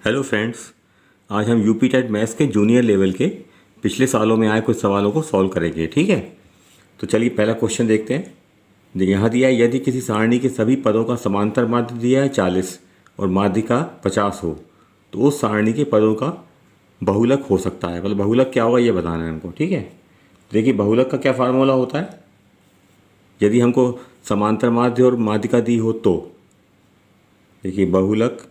Hello friends, आज हम UP TET maths के जूनियर लेवल के पिछले सालों में आए कुछ सवालों को सॉल्व करेंगे। ठीक है, तो चलिए पहला क्वेश्चन देखते हैं। यहाँ दिया है, यदि किसी सारणी के सभी पदों का समांतर माध्य दिया है 40 और माध्य का 50 हो तो उस सारणी के पदों का बहुलक हो सकता है। मतलब बहुलक क्या होगा ये बताना है हमको। ठीक है, देखिए बहुलक का क्या फार्मूला होता है। यदि हमको समांतर माध्य और माध्यिका दी हो तो देखिए बहुलक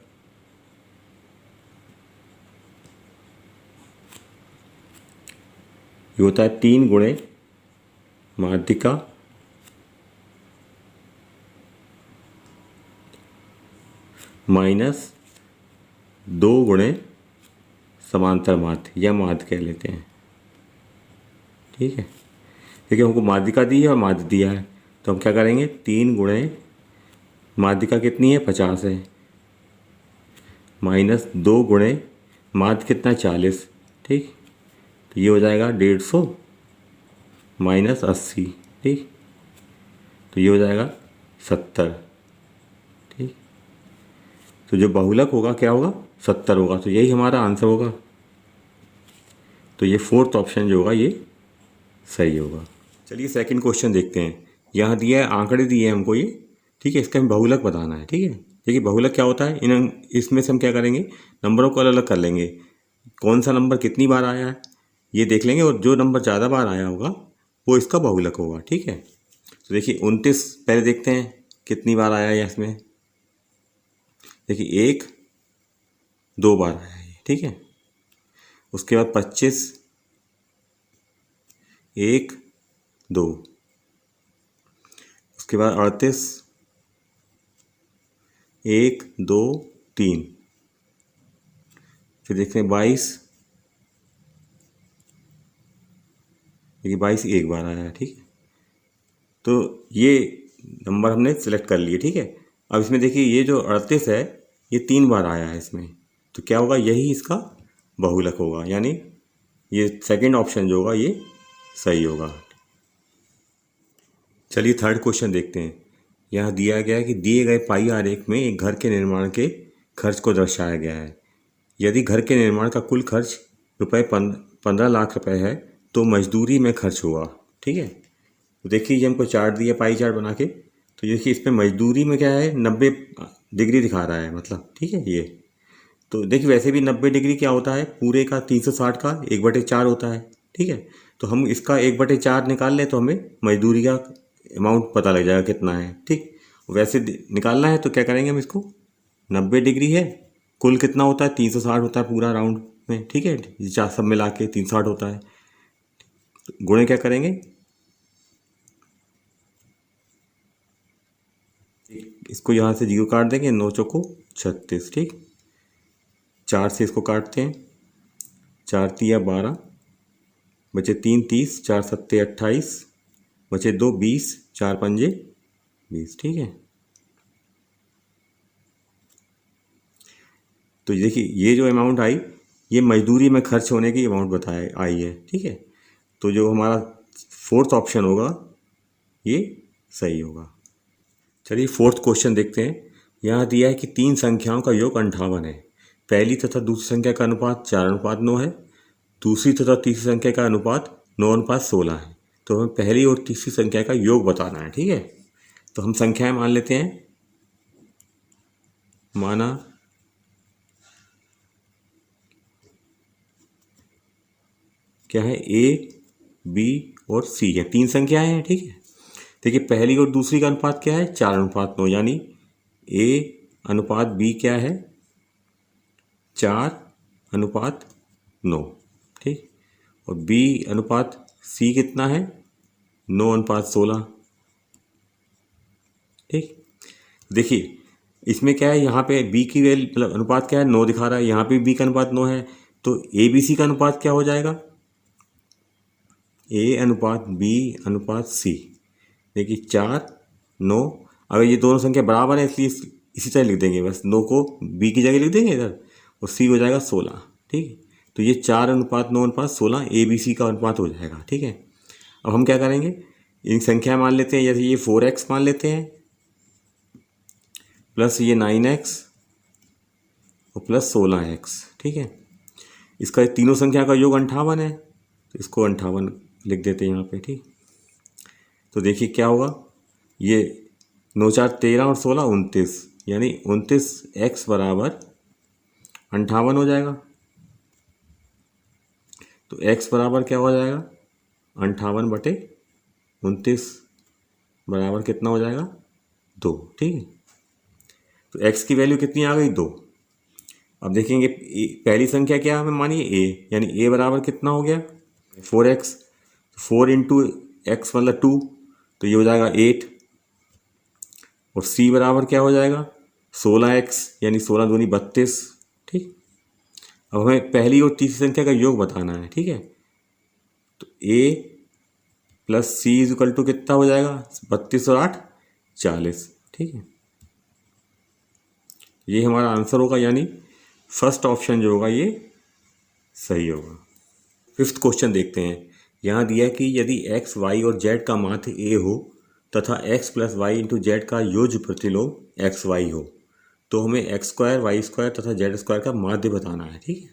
ये होता है 3 गुणे माध्यिका माइनस 2 गुणे समांतर माध्य या माध्य कह लेते हैं। ठीक है, देखिए हमको माध्यिका दी है और माध्य दिया है तो हम क्या करेंगे, 3 गुणे माध्यिका कितनी है 50 है माइनस 2 गुणे माध्य कितना 40। ठीक, तो ये हो जाएगा 150 माइनस 80। ठीक, तो ये हो जाएगा 70। ठीक, तो जो बहुलक होगा क्या होगा 70 होगा, तो यही हमारा आंसर होगा। तो ये फोर्थ ऑप्शन जो होगा ये सही होगा। चलिए सेकंड क्वेश्चन देखते हैं। यहाँ दिया है, आंकड़े दिए हैं हमको ये। ठीक है, इसका हमें बहुलक बताना है। ठीक है, देखिए बहुलक क्या होता है, इसमें से हम क्या करेंगे, नंबरों को अलग अलग कर लेंगे। कौन सा नंबर कितनी बार आया है ये देख लेंगे और जो नंबर ज़्यादा बार आया होगा वो इसका बहुलक होगा। ठीक है, तो देखिए 29 पहले देखते हैं कितनी बार आया है इसमें। देखिए 1 2 बार आया है। ठीक है, उसके बाद 25 1 2, उसके बाद 38 1 2 3, फिर देखते हैं 22, देखिए 22 एक बार आया है। ठीक है, तो ये नंबर हमने सेलेक्ट कर लिए। ठीक है, अब इसमें देखिए ये जो 38 है ये 3 बार आया है इसमें, तो क्या होगा, यही इसका बहुलक होगा, यानी ये सेकंड ऑप्शन जो होगा ये सही होगा। चलिए थर्ड क्वेश्चन देखते हैं। यहाँ दिया गया है कि दिए गए पाई आरेख में एक घर के निर्माण के खर्च को दर्शाया गया है। यदि घर के निर्माण का कुल खर्च ₹15 लाख रुपए है तो मजदूरी में खर्च हुआ। ठीक है, तो देखिए ये हमको चार्ट दिया, पाई चार्ट बना के, तो देखिए इसमें मजदूरी में क्या है 90 डिग्री दिखा रहा है, मतलब ठीक है ये। तो देखिए वैसे भी 90 डिग्री क्या होता है, पूरे का 360 का 1/4 होता है। ठीक है, तो हम इसका 1/4 निकाल लें तो हमें मजदूरी का अमाउंट पता लग जाएगा कितना है। ठीक, वैसे निकालना है तो क्या करेंगे, हम इसको 90 डिग्री है, कुल कितना होता है 360 होता है पूरा राउंड में। ठीक है, ये चार सब मिला के 360 होता है, तो गुणे क्या करेंगे, इसको यहाँ से 0 काट देंगे, 9 चौको 36। ठीक, 4 से इसको काटते हैं, 4 तिया 12, बचे 3 30, 4 सत्ते 28, बचे 2 20, 4 पंजे 20। ठीक है, तो देखिए ये जो अमाउंट आई ये मजदूरी में खर्च होने की अमाउंट बताया आई है। ठीक है, तो जो हमारा फोर्थ ऑप्शन होगा ये सही होगा। चलिए फोर्थ क्वेश्चन देखते हैं। यहाँ दिया है कि 3 संख्याओं का योग 58 है। पहली तथा दूसरी संख्या का अनुपात 4:9 है। दूसरी तथा तीसरी संख्या का अनुपात 9:16 है। तो हमें पहली और तीसरी संख्या का योग बताना है। ठीक है, तो हम संख्याएं मान लेते हैं। माना क्या है, ए बी और सी है, 3 संख्याएं हैं। ठीक है, देखिए पहली और दूसरी का अनुपात क्या है 4:9, यानी ए अनुपात बी क्या है 4:9। ठीक, और बी अनुपात सी कितना है 9:16। ठीक, देखिए इसमें क्या है, यहाँ पे बी की वैल्यू मतलब अनुपात क्या है 9 दिखा रहा है, यहाँ पे बी का अनुपात 9 है, तो ए बी सी का अनुपात क्या हो जाएगा, ए अनुपात बी अनुपात सी। देखिए 4:9, अगर ये दोनों संख्या बराबर है इसलिए इसी तरह लिख देंगे, बस 9 को बी की जगह लिख देंगे इधर और सी हो जाएगा 16। ठीक है, तो ये 4:9:16 ए बी सी का अनुपात हो जाएगा। ठीक है, अब हम क्या करेंगे, इन संख्या मान लेते हैं, जैसे ये 4x मान लेते हैं प्लस ये 9x और प्लस 16x, ठीक है। इसका तीनों संख्या का योग 58 है, तो इसको 58 लिख देते हैं यहाँ पे, ठीक। तो देखिए क्या होगा, ये 9 4 13 और 16 29, यानी 29x बराबर 58 हो जाएगा। तो x बराबर क्या हो जाएगा, 58/29 बराबर कितना हो जाएगा, 2, ठीक है। तो x की वैल्यू कितनी आ गई, 2। अब देखेंगे पहली संख्या क्या हमें मानी, a, यानी a बराबर कितना हो गया, 4x। 4 इंटू एक्स मतलब 2, तो ये हो जाएगा 8। और c बराबर क्या हो जाएगा, 16x, यानी 16 दूनी 32, ठीक। अब हमें पहली और तीसरी संख्या का योग बताना है, ठीक है। तो a plus C is equal to कितना हो जाएगा, 32 और 8 40, ठीक है। ये हमारा आंसर होगा, यानी फर्स्ट ऑप्शन जो होगा ये सही होगा। 5th क्वेश्चन देखते हैं। यहाँ दिया कि यदि x, y और z का माध्य a हो तथा x plus Y into Z का योज्य प्रतिलोम एक्स वाई हो, तो हमें एक्स स्क्वायर, वाई स्क्वायर तथा जेड स्क्वायर का माध्य बताना है, ठीक है।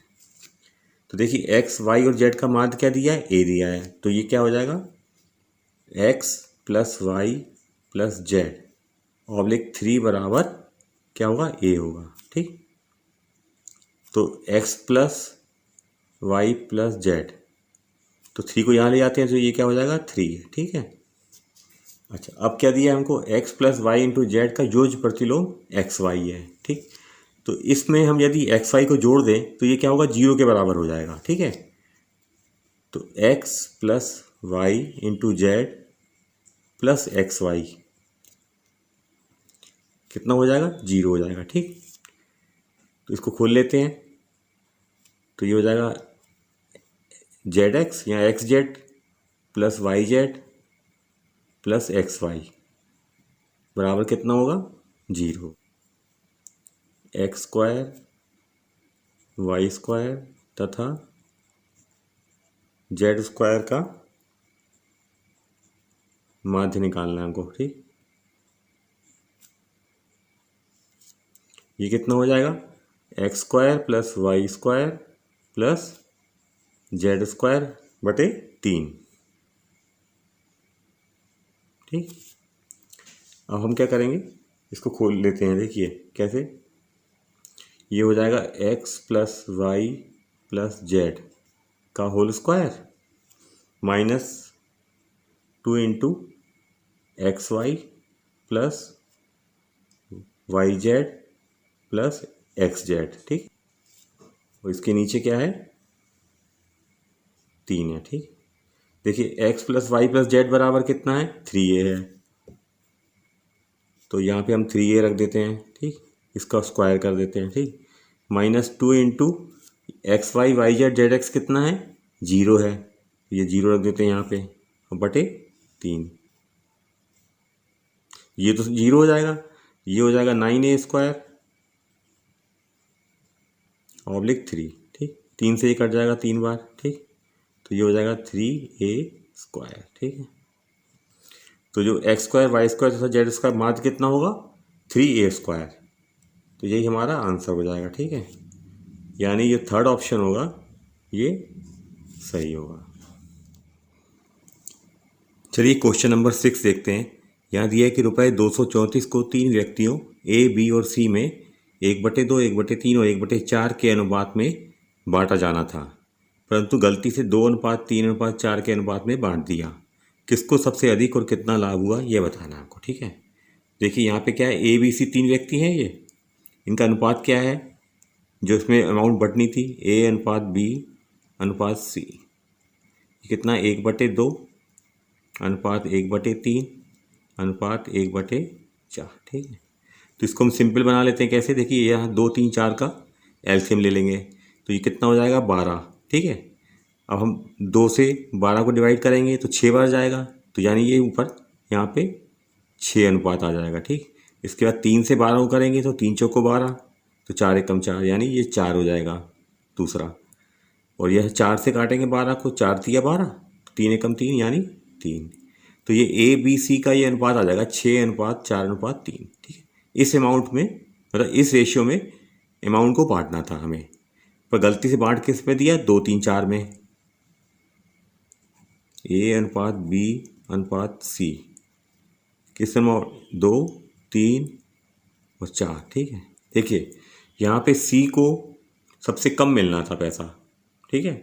तो देखिए एक्स, वाई और जेड का माध्य क्या दिया है, a दिया है। तो ये क्या हो जाएगा, x plus Y plus Z oblique 3 बराबर क्या होगा, a होगा, ठीक। तो x plus Y plus Z, तो 3 को यहाँ ले जाते हैं तो ये क्या हो जाएगा, 3 है, ठीक है। अच्छा, अब क्या दिया है हमको, x plus Y into Z का योज्य प्रतिलोम एक्स वाई है, ठीक। तो इसमें हम यदि एक्स वाई को जोड़ दें तो ये क्या होगा, 0 के बराबर हो जाएगा, ठीक है। तो x plus Y into Z plus x Y कितना हो जाएगा, 0 हो जाएगा, ठीक। तो इसको खोल लेते हैं, तो ये हो जाएगा जेड एक्स या x z plus Y Z plus x y बराबर कितना होगा, 0। एक्स स्क्वायर, वाई स्क्वायर तथा जेड स्क्वायर का माध्य निकालना है हमको, ठीक। ये कितना हो जाएगा, x square plus y square plus z square बटे 3, ठीक। अब हम क्या करेंगे, इसको खोल लेते हैं, देखिए कैसे। ये हो जाएगा X plus Y plus Z का whole square minus 2 into x Y plus Y Z plus X Z, ठीक। और इसके नीचे क्या है, 3 है, ठीक। देखिए x plus Y plus z बराबर कितना है, 3a है। तो यहाँ पे हम 3a रख देते हैं, ठीक। इसका स्क्वायर कर देते हैं, ठीक। Minus 2 into x y y z x कितना है, 0 है। ये 0 रख देते हैं यहाँ पे, और बटे 3। ये तो 0 हो जाएगा, ये हो जाएगा 9a स्क्वायर ऑब्लिक 3, ठीक। 3 से ये कट जाएगा 3 बार, ठीक। तो ये हो जाएगा 3a स्क्वायर, ठीक है। तो जो एक्स स्क्वायर, वाई स्क्वायर तथा जेड स्क्वायर माध्य कितना होगा, 3a स्क्वायर। तो यही हमारा आंसर हो जाएगा, ठीक है। यानी ये थर्ड ऑप्शन होगा, ये सही होगा। चलिए क्वेश्चन नंबर 6 देखते हैं। यहाँ दिया है कि रुपये 234 को 3 व्यक्तियों ए, बी और सी में 1/2, 1/3 और 1/4 के अनुपात में बांटा जाना था, परंतु गलती से 2:3:4 के अनुपात में बांट दिया। किसको सबसे अधिक और कितना लाभ हुआ, ये बताना है आपको, ठीक है। देखिए यहाँ पे क्या है, ए, बी, सी 3 व्यक्ति हैं, ये इनका अनुपात क्या है, जो इसमें अमाउंट बटनी थी, ए अनुपात बी अनुपात सी, कितना 1/2 अनुपात 1/3 अनुपात 1/4, ठीक है। तो इसको हम सिंपल बना लेते हैं, कैसे, देखिए यहाँ 2 3 4 का एलसीएम ले लेंगे, तो ये कितना हो जाएगा, 12, ठीक है। अब हम 2 से 12 को डिवाइड करेंगे तो 6 बार जाएगा, तो यानी ये ऊपर यहाँ पे 6 अनुपात आ जाएगा, ठीक। इसके बाद 3 से 12 को करेंगे तो 3 चौको 12, तो 4 एकम 4, यानी ये 4 हो जाएगा दूसरा। और यह 4 से काटेंगे 12 को, 4 तिया 12, 3 एकम 3 यानी 3। तो ये ए बी सी का ये अनुपात आ जाएगा 6:4:3, ठीक है। इस अमाउंट में, मतलब इस रेशियो में अमाउंट को बांटना था हमें, पर गलती से बांट किस में दिया, 2, 3, 4 में, A अनुपात B अनुपात C, किस में 2, 3 और 4। ठीक है, देखिए यहाँ पे C को सबसे कम मिलना था पैसा, ठीक है,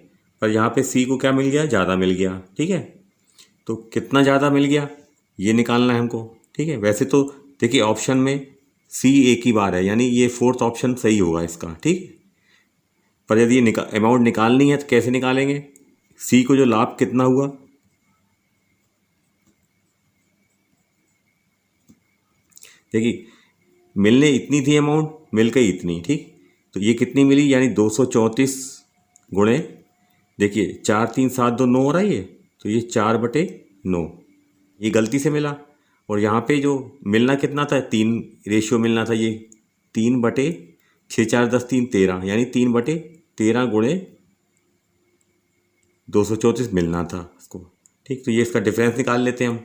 पर यहाँ पे C को क्या मिल गया, ज़्यादा मिल गया। ठीक है, तो कितना ज़्यादा मिल गया ये निकालना है हमको। ठीक है, वैसे तो देखिए ऑप्शन में C एक ही बार है, यानी ये 4th ऑप्शन सही होगा इसका। ठीक, पर यदि ये अमाउंट निकालनी है तो कैसे निकालेंगे, C को जो लाभ कितना हुआ, देखिए मिलने इतनी थी अमाउंट, मिल गई इतनी। ठीक, तो ये कितनी मिली, यानी 234 गुणे, देखिए 4, 3, 7, 2, 9 हो रहा है ये, तो ये 4/9, ये गलती से मिला। और यहाँ पे जो मिलना कितना था, 3 रेशियो मिलना था, ये 3/6, 4, 10, 3, 13, यानी 3/13 गुणे 234 मिलना था इसको। ठीक, तो ये इसका डिफरेंस निकाल लेते हैं हम।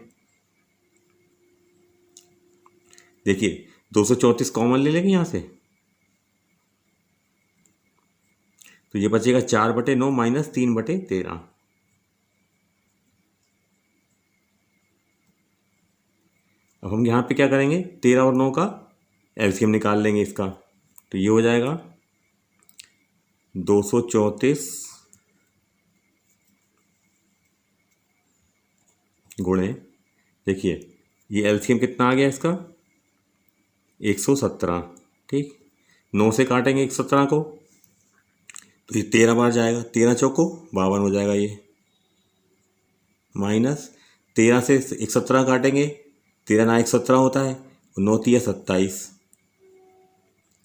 देखिए 234 कॉमन ले लेंगे यहाँ से, तो ये बचेगा 4/9 माइनस 3/13। अब हम यहाँ पे क्या करेंगे, 13 और 9 का एलसीएम निकाल लेंगे इसका, तो ये हो जाएगा 234 गुणे, देखिए ये एलसीएम कितना आ गया इसका, 117। ठीक, 9 से काटेंगे 117 को, तो ये 13 बार जाएगा, 13 चौको 52 हो जाएगा ये, माइनस 13 से 117 काटेंगे, 13 ना 117 होता है, 9 तिया 27।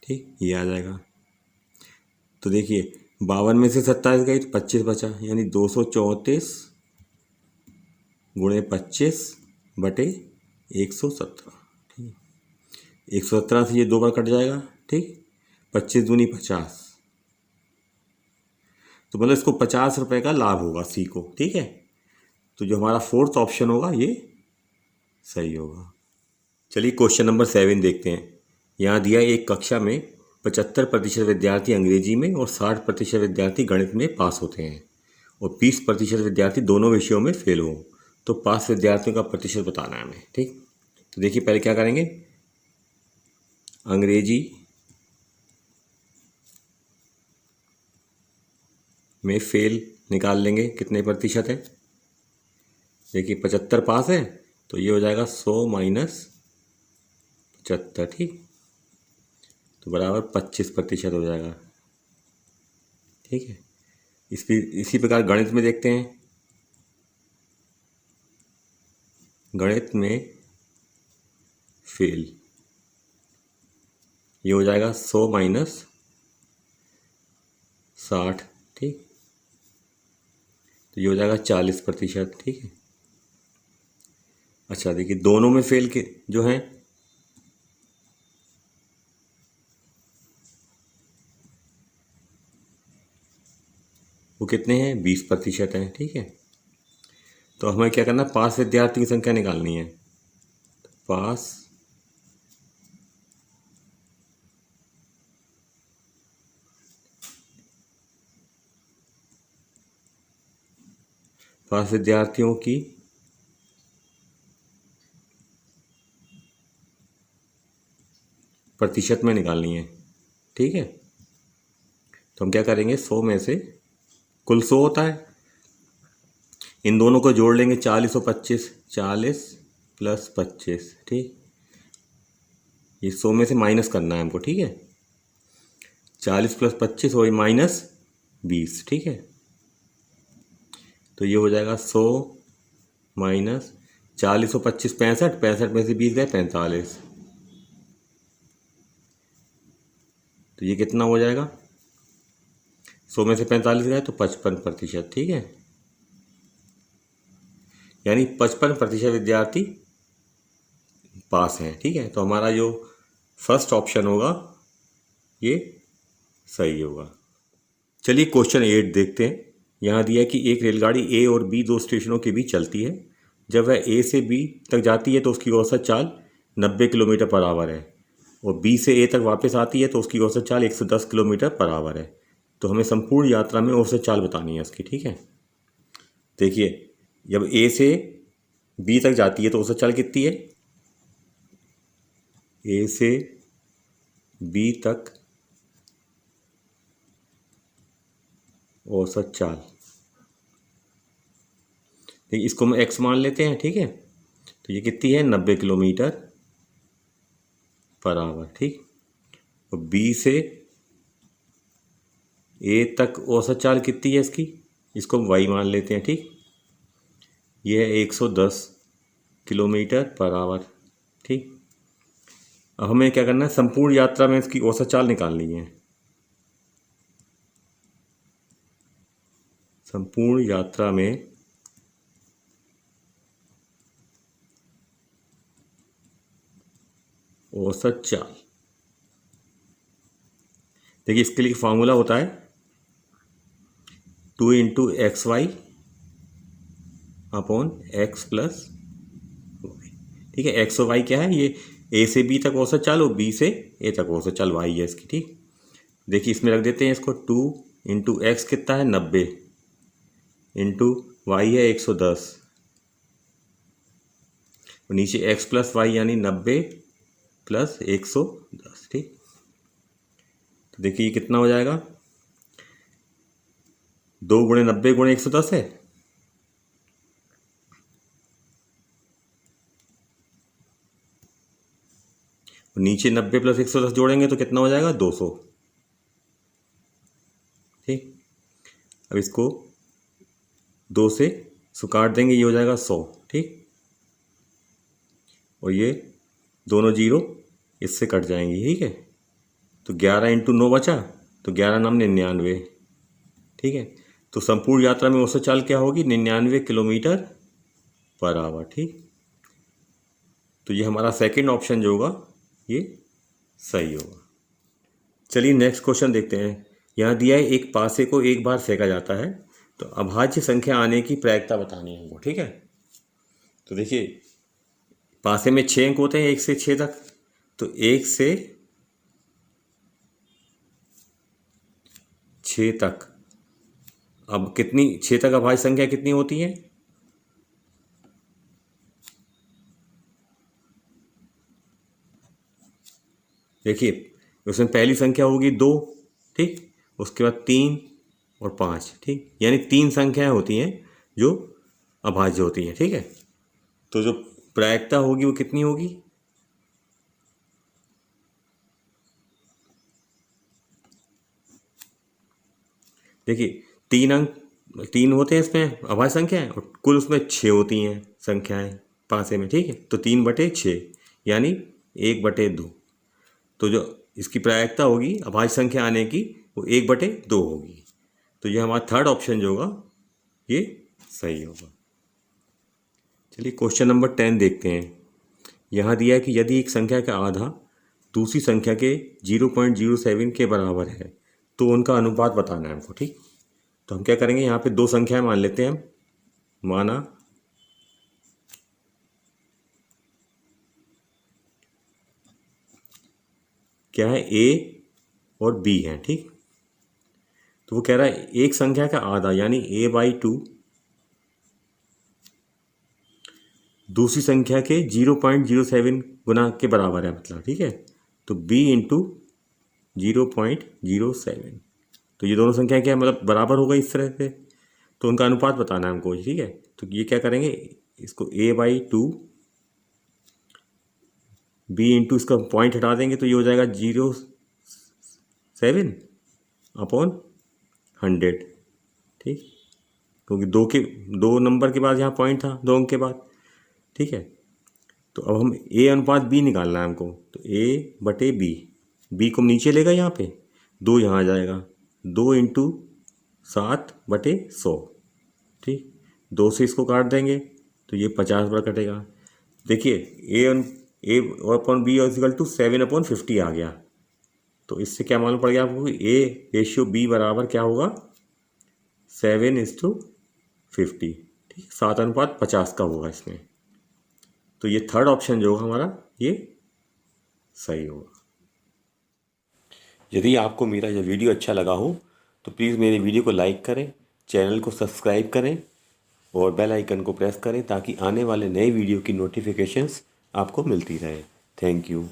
ठीक, ये आ जाएगा। तो देखिए 52 में से 27 गई तो 25 बचा, यानी 234 गुणे 25/117। ठीक, 117 से ये 2 बार कट जाएगा। ठीक, 25 दूनी 50, तो मतलब इसको 50 रुपये का लाभ होगा C को। ठीक है, तो जो हमारा 4th ऑप्शन होगा ये सही होगा। चलिए क्वेश्चन नंबर 7 देखते हैं। यहाँ दिया एक कक्षा में 75% विद्यार्थी अंग्रेजी में और 60% विद्यार्थी गणित में पास होते हैं और 20% विद्यार्थी दोनों विषयों में फेल हो, तो पास विद्यार्थियों का प्रतिशत बताना है हमें। ठीक, तो देखिए पहले क्या करेंगे, अंग्रेजी में फेल निकाल लेंगे, कितने प्रतिशत है, देखिए 75 पास है, तो ये हो जाएगा 100 माइनस 75। ठीक, तो बराबर 25% हो जाएगा। ठीक है, इसी प्रकार गणित में देखते हैं, गणित में फेल, ये हो जाएगा 100 माइनस 60। ठीक, तो ये हो जाएगा 40%। ठीक है, अच्छा देखिए दोनों में फेल के जो हैं, वो कितने हैं, 20% हैं। ठीक है, तो हमें क्या करना है, पास विद्यार्थी की संख्या निकालनी है, पास विद्यार्थियों की प्रतिशत में निकालनी है। ठीक है, तो हम क्या करेंगे, 100 में से कुल 100 होता है, इन दोनों को जोड़ लेंगे, 40 और 25, 40 प्लस 25। ठीक, ये 100 में से माइनस करना है हमको। ठीक है, 40 प्लस 25 और माइनस 20। ठीक है, तो ये हो जाएगा 100 माइनस 40 और 25 65, 65 में से 20 गए 45, तो ये कितना हो जाएगा, 100 में से 45 गए तो 55%। ठीक है, यानी 55% विद्यार्थी पास हैं। ठीक है, तो हमारा जो फर्स्ट ऑप्शन होगा ये सही होगा। चलिए क्वेश्चन 8 देखते हैं। यहाँ दिया है कि एक रेलगाड़ी ए और बी दो स्टेशनों के बीच चलती है। जब वह ए से बी तक जाती है तो उसकी औसत चाल 90 किलोमीटर पर आवर है। और बी से ए तक वापस आती है तो उसकी औसत चाल 110 किलोमीटर पर आवर है। तो हमें संपूर्ण यात्रा में औसत चाल बतानी है उसकी। ठीक है, देखिए जब ए से बी तक जाती है तो औसत चाल कितनी है, ए से बी तक औसत चाल, ठीक, इसको हम एक्स मान लेते हैं। ठीक है, तो ये कितनी है, 90 किलोमीटर पर आवर। ठीक, और बी से ए तक औसत चाल कितनी है इसकी, इसको हम वाई मान लेते हैं। ठीक, ये है 110 किलोमीटर पर आवर। ठीक, अब हमें क्या करना है, संपूर्ण यात्रा में इसकी औसत चाल निकालनी है। संपूर्ण यात्रा में औसत चाल, देखिए इसके लिए फॉर्मूला होता है 2 into x y upon x plus y. ठीक है, एक्स और वाई क्या है, ये ए से बी तक औसत चाल और बी से ए तक औसत चाल वाई है इसकी। ठीक, देखिए इसमें रख देते हैं इसको, 2 इंटू एक्स कितना है 90 इंटू वाई है 110 और नीचे एक्स प्लस वाई यानी 90 प्लस 110। ठीक, तो देखिए ये कितना हो जाएगा, 2 गुणे 90 गुणे 110 है, और नीचे 90 प्लस 110 जोड़ेंगे तो कितना हो जाएगा, 200। ठीक, अब इसको 2 से काट देंगे, ये हो जाएगा 100। ठीक, और ये दोनों जीरो इससे कट जाएंगी। ठीक है, तो 11 इंटू 9 बचा, तो 11 नाम 99। ठीक है, तो संपूर्ण यात्रा में औसत चाल क्या होगी, 99 किलोमीटर पर आवर। ठीक, तो ये हमारा सेकंड ऑप्शन जो होगा ये सही होगा। चलिए नेक्स्ट क्वेश्चन देखते हैं। यहाँ दिया है एक पासे को एक बार फेंका जाता है, तो अभाज्य संख्या आने की प्रायिकता बतानी है हमको। ठीक है, तो देखिए पासे में 6 अंक होते हैं 1 से 6 तक, तो 1 से 6 तक, अब कितनी 6 तक अभाज्य संख्या कितनी होती है, देखिए उसमें पहली संख्या होगी 2। ठीक, उसके बाद 3 और 5। ठीक, यानी 3 संख्याएं होती हैं जो अभाज्य होती हैं। ठीक है, तो जो प्रायिकता होगी वो कितनी होगी, देखिए 3 अंक 3 होते हैं इसमें अभाज्य संख्याएं और कुल उसमें 6 होती हैं संख्याएं पासे में। ठीक है, तो 3/6 यानी 1/2। तो जो इसकी प्रायिकता होगी अभाज्य संख्या आने की वो 1/2 होगी। तो ये हमारा थर्ड ऑप्शन जो होगा ये सही होगा। चलिए क्वेश्चन नंबर 10 देखते हैं। यहाँ दिया है कि यदि एक संख्या का आधा दूसरी संख्या के 0.07 के बराबर है तो उनका अनुपात बताना है हमको। ठीक, तो हम क्या करेंगे, यहाँ पे 2 संख्याएं मान लेते हैं हम। माना क्या है, ए और बी है। ठीक, तो वो कह रहा है एक संख्या का आधा यानी a/2 दूसरी संख्या के 0.07 गुना के बराबर है, मतलब। ठीक है, तो b इंटू 0.07, तो ये दोनों संख्या क्या है, मतलब बराबर होगा इस तरह से, तो उनका अनुपात बताना है हमको। ठीक है, तो ये क्या करेंगे, इसको a/2 b इंटू इसका पॉइंट हटा देंगे तो ये हो जाएगा 0.7 अपॉन 100। ठीक, क्योंकि 2 नंबर के बाद यहाँ पॉइंट था 2 अंक के बाद। ठीक है, तो अब हम a अनुपात b निकालना है हमको, तो a/b, b को नीचे लेगा यहाँ पे, 2 यहाँ आ जाएगा, 2 इंटू 7/100। ठीक, 2 से इसको काट देंगे तो ये 50 बार कटेगा। देखिए a/b इक्वल टू 7/50 आ गया, तो इससे क्या मालूम पड़ गया आपको, a/b बराबर क्या होगा, 7:50। ठीक, 7:50 का होगा इसमें। तो ये थर्ड ऑप्शन जो होगा हमारा ये सही होगा। यदि आपको मेरा यह वीडियो अच्छा लगा हो तो प्लीज़ मेरे वीडियो को लाइक करें, चैनल को सब्सक्राइब करें और बेल आइकन को प्रेस करें ताकि आने वाले नए वीडियो की नोटिफिकेशंस आपको मिलती रहे। Thank you.